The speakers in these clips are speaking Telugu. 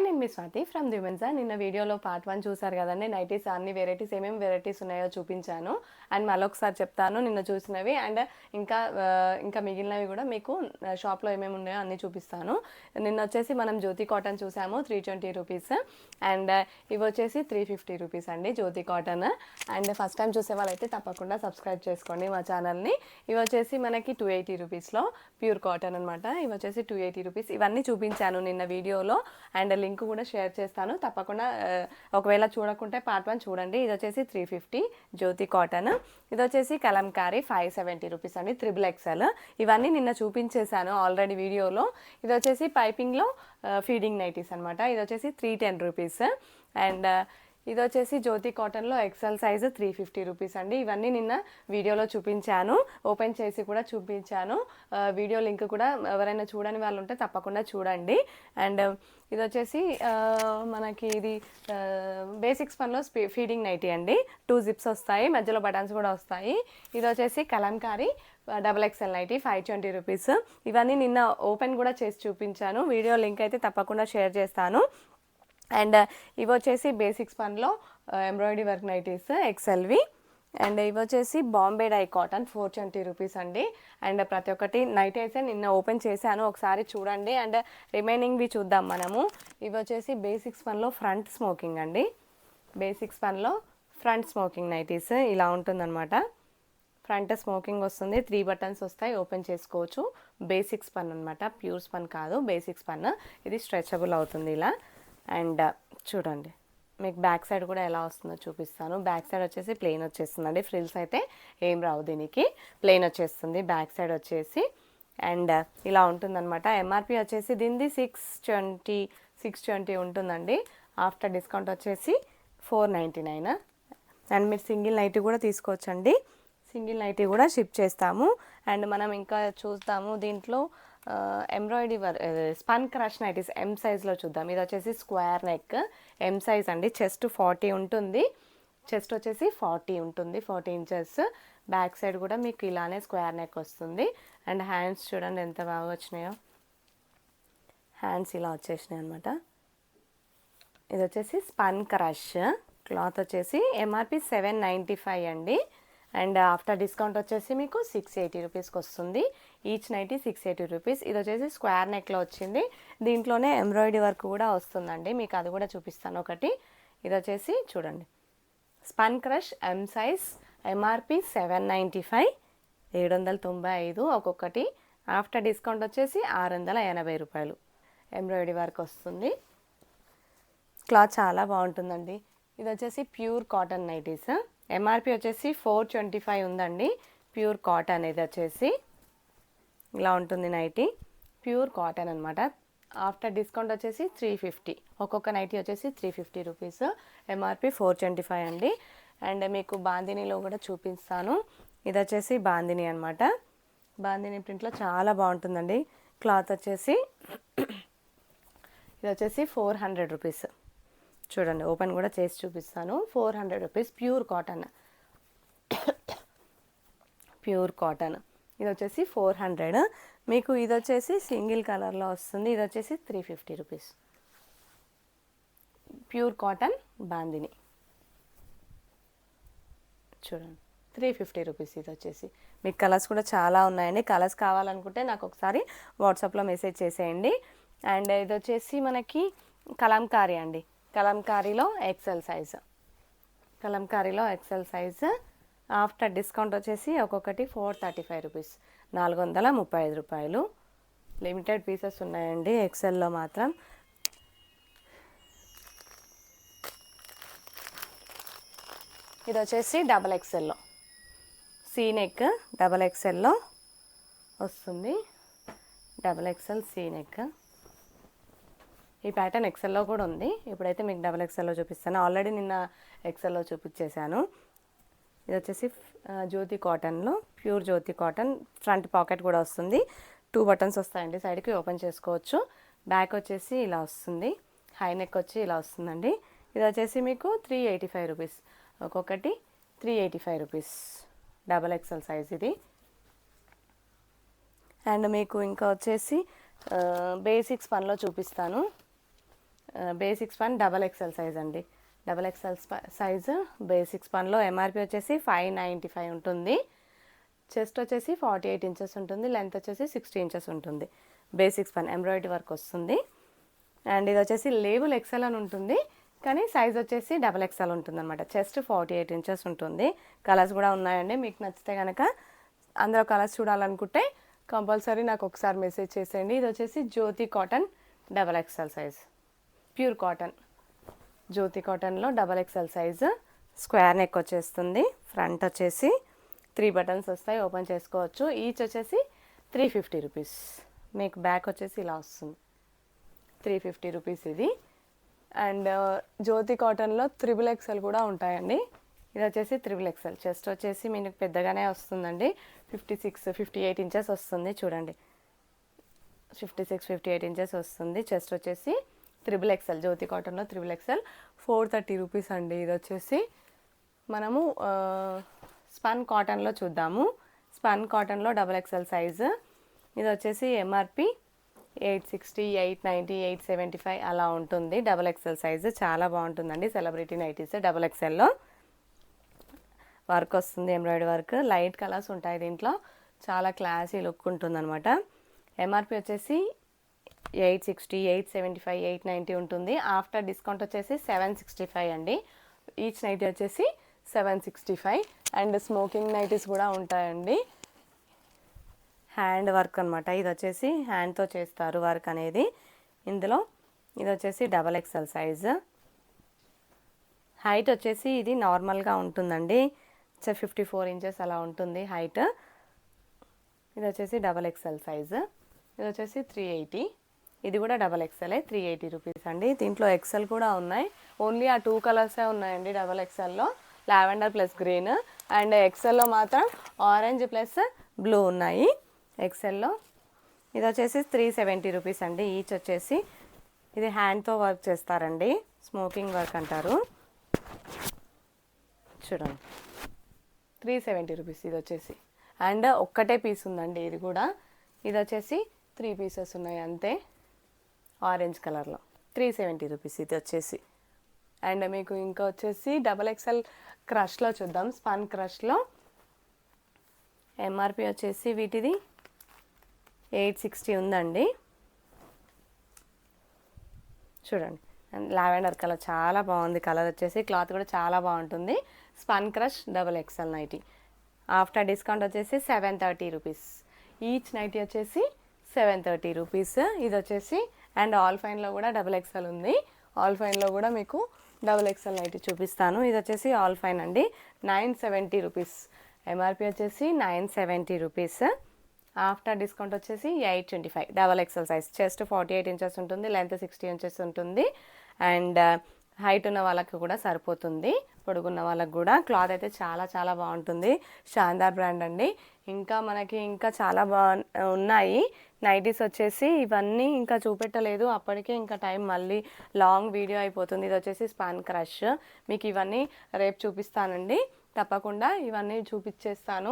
నేను మీ స్వాతి ఫ్రమ్ దిమెన్సా. నిన్న వీడియోలో పార్ట్ 1 చూసారు కదండి. నైటీస్ అన్ని వెరైటీస్ ఏమేమి వెరైటీస్ ఉన్నాయో చూపించాను. అండ్ మళ్ళొకసారి చెప్తాను నిన్న చూసినవి అండ్ ఇంకా మిగిలినవి కూడా మీకు షాప్లో ఏమేమి ఉన్నాయో అన్నీ చూపిస్తాను. నిన్న వచ్చేసి మనం జ్యోతి కాటన్ చూసాము 320 రూపీస్ అండ్ ఇవి వచ్చేసి 350 రూపీస్ అండి జ్యోతి కాటన్. అండ్ ఫస్ట్ టైం చూసే వాళ్ళైతే తప్పకుండా సబ్స్క్రైబ్ చేసుకోండి మా ఛానల్ని. ఇవి వచ్చేసి మనకి 280 రూపీస్లో ప్యూర్ కాటన్ అనమాట. ఇవి వచ్చేసి 280 రూపీస్. ఇవన్నీ చూపించాను నిన్న వీడియోలో అండ్ లింక్ కూడా షేర్ చేస్తాను. తప్పకుండా ఒకవేళ చూడకుంటే పార్ట్ 1 చూడండి. ఇది వచ్చేసి 350 జ్యోతి కాటన్. ఇది వచ్చేసి కలంకారీ 570 రూపీస్ అండి XXL. ఇవన్నీ నిన్న చూపించేశాను ఆల్రెడీ వీడియోలో. ఇది వచ్చేసి పైపింగ్లో ఫీడింగ్ నైటీస్ అనమాట. ఇది వచ్చేసి 310 రూపీస్ అండ్ ఇది వచ్చేసి జ్యోతి కాటన్లో ఎక్సెల్ సైజు 350 రూపీస్ అండి. ఇవన్నీ నిన్న వీడియోలో చూపించాను, ఓపెన్ చేసి కూడా చూపించాను. వీడియో లింక్ కూడా ఎవరైనా చూడని వాళ్ళు ఉంటే తప్పకుండా చూడండి. అండ్ ఇది వచ్చేసి మనకి ఇది బేసిక్స్ పనిలో ఫీడింగ్ నైటీ అండి. 2 జిప్స్ వస్తాయి, మధ్యలో బటన్స్ కూడా వస్తాయి. ఇది వచ్చేసి కలంకారీ XXL నైటీ 520 రూపీస్. ఇవన్నీ నిన్న ఓపెన్ కూడా చేసి చూపించాను. వీడియో లింక్ అయితే తప్పకుండా షేర్ చేస్తాను. అండ్ ఇవి వచ్చేసి బేసిక్స్ పనిలో ఎంబ్రాయిడరీ వర్క్ నైటీస్ XLవి. అండ్ ఇవి వచ్చేసి బాంబే డై కాటన్ 420 రూపీస్ అండి. అండ్ ప్రతి ఒక్కటి నైట్ అయితే నిన్న ఓపెన్ చేశాను, ఒకసారి చూడండి. అండ్ రిమైనింగ్వి చూద్దాం మనము. ఇవి వచ్చేసి బేసిక్స్ పనిలో ఫ్రంట్ స్మోకింగ్ అండి. బేసిక్స్ పనిలో ఫ్రంట్ స్మోకింగ్ నైటీస్ ఇలా ఉంటుందన్నమాట. ఫ్రంట్ స్మోకింగ్ వస్తుంది, 3 బటన్స్ వస్తాయి, ఓపెన్ చేసుకోవచ్చు. బేసిక్స్ పన్ అనమాట, ప్యూర్ స్పన్ కాదు, బేసిక్స్ పన్. ఇది స్ట్రెచబుల్ అవుతుంది ఇలా. అండ్ చూడండి మీకు బ్యాక్ సైడ్ కూడా ఎలా వస్తుందో చూపిస్తాను. బ్యాక్ సైడ్ వచ్చేసి ప్లెయిన్ వచ్చేస్తుందండి, ఫ్రిల్స్ అయితే ఏం రావు, దీనికి ప్లెయిన్ వచ్చేస్తుంది బ్యాక్ సైడ్ వచ్చేసి. అండ్ ఇలా ఉంటుందన్నమాట. ఎంఆర్పి వచ్చేసి దీనిది 620 ఉంటుందండి. ఆఫ్టర్ డిస్కౌంట్ వచ్చేసి 499. అండ్ మీరు సింగిల్ నైటీ కూడా తీసుకోవచ్చండి, సింగిల్ నైటీ కూడా షిప్ చేస్తాము. అండ్ మనం ఇంకా చూస్తాము దీంట్లో embroidery spun crush nighties M సైజ్లో చూద్దాం. ఇది వచ్చేసి స్క్వేర్ నెక్ M సైజ్ అండి. చెస్ట్ 40 ఉంటుంది, చెస్ట్ వచ్చేసి 40 ఉంటుంది, 40 ఇంచెస్. బ్యాక్ సైడ్ కూడా మీకు ఇలానే స్క్వేర్ నెక్ వస్తుంది. అండ్ హ్యాండ్స్ చూడండి ఎంత బాగా వచ్చినాయో, హ్యాండ్స్ ఇలా వచ్చేసినాయి అనమాట. ఇది వచ్చేసి స్పన్ క్రష్ క్లాత్ వచ్చేసి ఎంఆర్పి 795 అండి. అండ్ ఆఫ్టర్ డిస్కౌంట్ వచ్చేసి మీకు 680 రూపీస్కి వస్తుంది. Each nighty 680 rupees. ఇది వచ్చేసి స్క్వేర్ నెక్లో వచ్చింది, దీంట్లోనే ఎంబ్రాయిడరీ వర్క్ కూడా వస్తుందండి, మీకు అది కూడా చూపిస్తాను ఒకటి. ఇది వచ్చేసి చూడండి spun crush M size, MRP 795, 795 ఒక్కొక్కటి. ఆఫ్టర్ డిస్కౌంట్ వచ్చేసి 680 రూపాయలు. ఎంబ్రాయిడరీ వర్క్ వస్తుంది, క్లాత్ చాలా బాగుంటుందండి. ఇది వచ్చేసి ప్యూర్ కాటన్ నైటీస్. ఎంఆర్పి వచ్చేసి 425 ఉందండి. ప్యూర్ కాటన్ ఇది వచ్చేసి ఇలా ఉంటుంది నైటీ, ప్యూర్ కాటన్ అనమాట. ఆఫ్టర్ డిస్కౌంట్ వచ్చేసి 350, ఒక్కొక్క నైటీ వచ్చేసి 350 రూపీస్. ఎంఆర్పి 425 అండి. అండ్ మీకు బాందినీలో కూడా చూపిస్తాను. ఇది వచ్చేసి బాందిని అనమాట. బాందిని ప్రింట్లో చాలా బాగుంటుందండి. క్లాత్ వచ్చేసి ఇది వచ్చేసి 400 రూపీస్. చూడండి ఓపెన్ కూడా చేసి చూపిస్తాను. 400 rupees pure cotton, pure cotton. ఇది వచ్చేసి 400. మీకు ఇది వచ్చేసి సింగిల్ కలర్లో వస్తుంది. ఇది వచ్చేసి 350 రూపీస్. ప్యూర్ కాటన్ బాందిని చూడండి 350 రూపీస్. ఇది వచ్చేసి మీకు కలర్స్ కూడా చాలా ఉన్నాయండి. కలర్స్ కావాలనుకుంటే నాకు ఒకసారి వాట్సాప్లో మెసేజ్ చేసేయండి. అండ్ ఇది వచ్చేసి మనకి కలంకారీ అండి. కలంకారీలో XL సైజ్, కలంకారీలో XL సైజ్. ఆఫ్టర్ డిస్కౌంట్ వచ్చేసి ఒక్కొక్కటి 435 రూపీస్, 435 రూపాయలు. లిమిటెడ్ పీసెస్ ఉన్నాయండి XLలో మాత్రం. ఇది వచ్చేసి XXLలో సీ నెక్, XXLలో వస్తుంది. XXL C neck. ఈ ప్యాటర్న్ XLలో కూడా ఉంది. ఇప్పుడైతే మీకు XXLలో చూపిస్తాను. ఆల్రెడీ నిన్న XLలో చూపించేశాను. ఇది వచ్చేసి జ్యోతి కాటన్లో, ప్యూర్ జ్యోతి కాటన్. ఫ్రంట్ పాకెట్ కూడా వస్తుంది, 2 బటన్స్ వస్తాయండి, సైడ్కి ఓపెన్ చేసుకోవచ్చు. బ్యాక్ వచ్చేసి ఇలా వస్తుంది, హై నెక్ వచ్చి ఇలా వస్తుందండి. ఇది వచ్చేసి మీకు 385 రూపీస్, ఒక్కొక్కటి 385 రూపీస్. XXL సైజ్ ఇది. అండ్ మీకు ఇంకా వచ్చేసి బేసిక్స్ పనిలో చూపిస్తాను. Basic span double XL size అండి. డబల్ ఎక్సెల్ సైజు బేసిక్ స్పాన్లో ఎంఆర్పి వచ్చేసి 595 ఉంటుంది. చెస్ట్ వచ్చేసి 48 ఇంచెస్ ఉంటుంది. లెంత్ వచ్చేసి 60 ఇంచెస్ ఉంటుంది. బేసిక్ స్పాన్ ఎంబ్రాయిడరీ వర్క్ వస్తుంది. అండ్ ఇది వచ్చేసి లేబుల్ ఎక్సెల్ అని ఉంటుంది, కానీ సైజ్ వచ్చేసి డబల్ ఎక్సెల్ ఉంటుంది అనమాట. చెస్ట్ 48 ఇంచెస్ ఉంటుంది. కలర్స్ కూడా ఉన్నాయండి. మీకు నచ్చితే కనుక అందరూ కలర్స్ చూడాలనుకుంటే కంపల్సరీ నాకు ఒకసారి మెసేజ్ చేసేయండి. ఇది వచ్చేసి Jyothi cotton double XL size, pure cotton. Jyothi కాటన్లో double XL size, square neck వచ్చేస్తుంది. ఫ్రంట్ వచ్చేసి 3 బటన్స్ వస్తాయి, ఓపెన్ చేసుకోవచ్చు. ఈచ్ వచ్చేసి 350 రూపీస్. మీకు బ్యాక్ వచ్చేసి ఇలా వస్తుంది, 350 రూపీస్ ఇది. అండ్ జ్యోతి కాటన్లో త్రిబుల్ ఎక్సెల్ కూడా ఉంటాయండి. ఇది వచ్చేసి త్రిబుల్ ఎక్సెల్. చెస్ట్ వచ్చేసి మీకు పెద్దగానే వస్తుందండి, 58 ఇంచెస్ వస్తుంది. చూడండి, 58 ఇంచెస్ వస్తుంది. చెస్ట్ వచ్చేసి త్రిబుల్ ఎక్సెల్, జ్యోతి కాటన్లో త్రిబుల్ ఎక్సెల్, 430 రూపీస్ అండి. ఇది వచ్చేసి మనము స్పన్ కాటన్లో చూద్దాము. స్పన్ కాటన్లో డబల్ ఎక్సెల్ సైజు. ఇది వచ్చేసి ఎంఆర్పి 860, 890, 875 అలా ఉంటుంది. డబల్ ఎక్సెల్ సైజు చాలా బాగుంటుందండి. సెలబ్రిటీ నైటీస్ డబల్ ఎక్సెల్లో వర్క్ వస్తుంది, ఎంబ్రాయిడరీ వర్క్. లైట్ కలర్స్ ఉంటాయి దీంట్లో, చాలా క్లాసీ లుక్ ఉంటుందన్నమాట. ఎంఆర్పి వచ్చేసి 860, 875, 890 ఉంటుంది. ఆఫ్టర్ డిస్కౌంట్ వచ్చేసి 765 అండి. ఈచ్ నైటీ వచ్చేసి 765. అండ్ స్మోకింగ్ నైటీస్ కూడా ఉంటాయండి. హ్యాండ్ వర్క్ అనమాట. ఇది వచ్చేసి హ్యాండ్తో చేస్తారు వర్క్ అనేది ఇందులో. ఇది వచ్చేసి డబల్ ఎక్సెల్ సైజు. హైట్ వచ్చేసి ఇది నార్మల్గా ఉంటుందండి, 54 ఇంచెస్ అలా ఉంటుంది హైట్. ఇది వచ్చేసి డబల్ ఎక్సెల్ సైజు. ఇది వచ్చేసి 380. ఇది కూడా డబల్ ఎక్సెల్, 380 రూపీస్ అండి. దీంట్లో ఎక్సెల్ కూడా ఉన్నాయి. ఓన్లీ ఆ 2 కలర్సే ఉన్నాయండి డబల్ ఎక్సెల్లో, లావెండర్ ప్లస్ గ్రీన్. అండ్ ఎక్సెల్లో మాత్రం ఆరెంజ్ ప్లస్ బ్లూ ఉన్నాయి ఎక్సెల్లో. ఇది వచ్చేసి 370 రూపీస్ అండి. ఈచ్ వచ్చేసి ఇది హ్యాండ్తో వర్క్ చేస్తారండి, స్మోకింగ్ వర్క్ అంటారు. చూడండి, 370 రూపీస్ ఇది వచ్చేసి. అండ్ ఒక్కటే పీస్ ఉందండి ఇది కూడా. ఇది వచ్చేసి 3 పీసెస్ ఉన్నాయి అంతే, ఆరెంజ్ కలర్లో. 370 రూపీస్ ఇది వచ్చేసి. అండ్ మీకు ఇంకా వచ్చేసి డబల్ ఎక్సెల్ క్రష్లో చూద్దాం. స్పన్ క్రష్లో ఎంఆర్పి వచ్చేసి వీటిది 860 ఉందండి. చూడండి, లావెండర్ కలర్ చాలా బాగుంది. కలర్ వచ్చేసి క్లాత్ కూడా చాలా బాగుంటుంది. Spun crush double XL nighty. After discount వచ్చేసి 730 రూపీస్. ఈచ్ నైటీ వచ్చేసి 730 రూపీస్. ఇది వచ్చేసి అండ్ ఆల్ ఫైన్లో కూడా డబల్ ఎక్సెల్ ఉంది. ఆల్ ఫైన్లో కూడా మీకు డబల్ ఎక్సెల్ నైటీ చూపిస్తాను. ఇది వచ్చేసి ఆల్ ఫైన్ అండి, 970 రూపీస్. ఎంఆర్పి వచ్చేసి 970 రూపీస్. ఆఫ్టర్ డిస్కౌంట్ వచ్చేసి 825. Double XL size. Chest 48 inches ఉంటుంది, లెంత్ 60 ఇంచెస్ ఉంటుంది. అండ్ హైట్ ఉన్న వాళ్ళకి కూడా సరిపోతుంది, పొడుగున్న వాళ్ళకి కూడా. క్లాత్ అయితే చాలా చాలా బాగుంటుంది. షాందార్ బ్రాండ్ అండి. ఇంకా మనకి ఇంకా చాలా ఉన్నాయి నైటీస్ వచ్చేసి. ఇవన్నీ ఇంకా చూపెట్టలేదు, అప్పటికే ఇంకా టైం మళ్ళీ లాంగ్ వీడియో అయిపోతుంది. ఇది వచ్చేసి స్పాన్ క్రష్. మీకు ఇవన్నీ రేపు చూపిస్తానండి, తప్పకుండా ఇవన్నీ చూపించేస్తాను.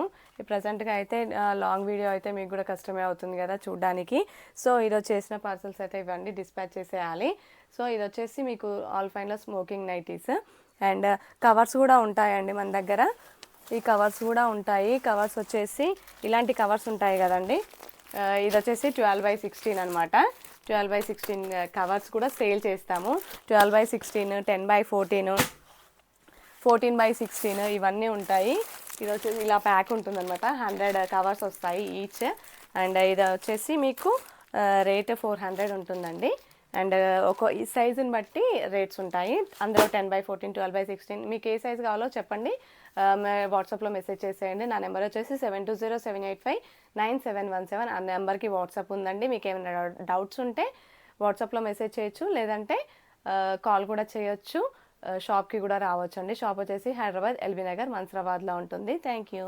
ప్రజెంట్గా అయితే లాంగ్ వీడియో అయితే మీకు కూడా కష్టమే అవుతుంది కదా చూడడానికి. సో ఈరోజు చేసిన పార్సల్స్ అయితే ఇవన్నీ డిస్పాచ్ చేసేయాలి. సో ఇది వచ్చేసి మీకు ఆల్ ఫైన్లో స్మోకింగ్ నైటీస్. అండ్ కవర్స్ కూడా ఉంటాయండి మన దగ్గర. ఈ కవర్స్ కూడా ఉంటాయి. కవర్స్ వచ్చేసి ఇలాంటి కవర్స్ ఉంటాయి కదండి. ఇది వచ్చేసి 12/16 అనమాట. 12/16 కవర్స్ కూడా సేల్ చేస్తాము. 12/16, 10/14, 14/16 ఇవన్నీ ఉంటాయి. ఇది వచ్చేసి ఇలా ప్యాక్ ఉంటుందన్నమాట. 100 కవర్స్ వస్తాయి ఈచ్. అండ్ ఇది వచ్చేసి మీకు రేట్ 400 ఉంటుందండి. అండ్ ఈ సైజుని బట్టి రేట్స్ ఉంటాయి. అందులో 10/14, 12/16 మీకు ఏ సైజు కావాలో చెప్పండి, వాట్సాప్లో మెసేజ్ చేసేయండి. నా నెంబర్ వచ్చేసి 7207859717. ఆ నెంబర్కి వాట్సాప్ ఉందండి. మీకు ఏమైనా డౌట్స్ ఉంటే వాట్సాప్లో మెసేజ్ చేయొచ్చు, లేదంటే కాల్ కూడా చేయొచ్చు. షాప్కి కూడా రావచ్చు అండి. షాప్ వచ్చేసి హైదరాబాద్ ఎల్బీ నగర్ మన్సరాబాద్లో ఉంటుంది. Thank you.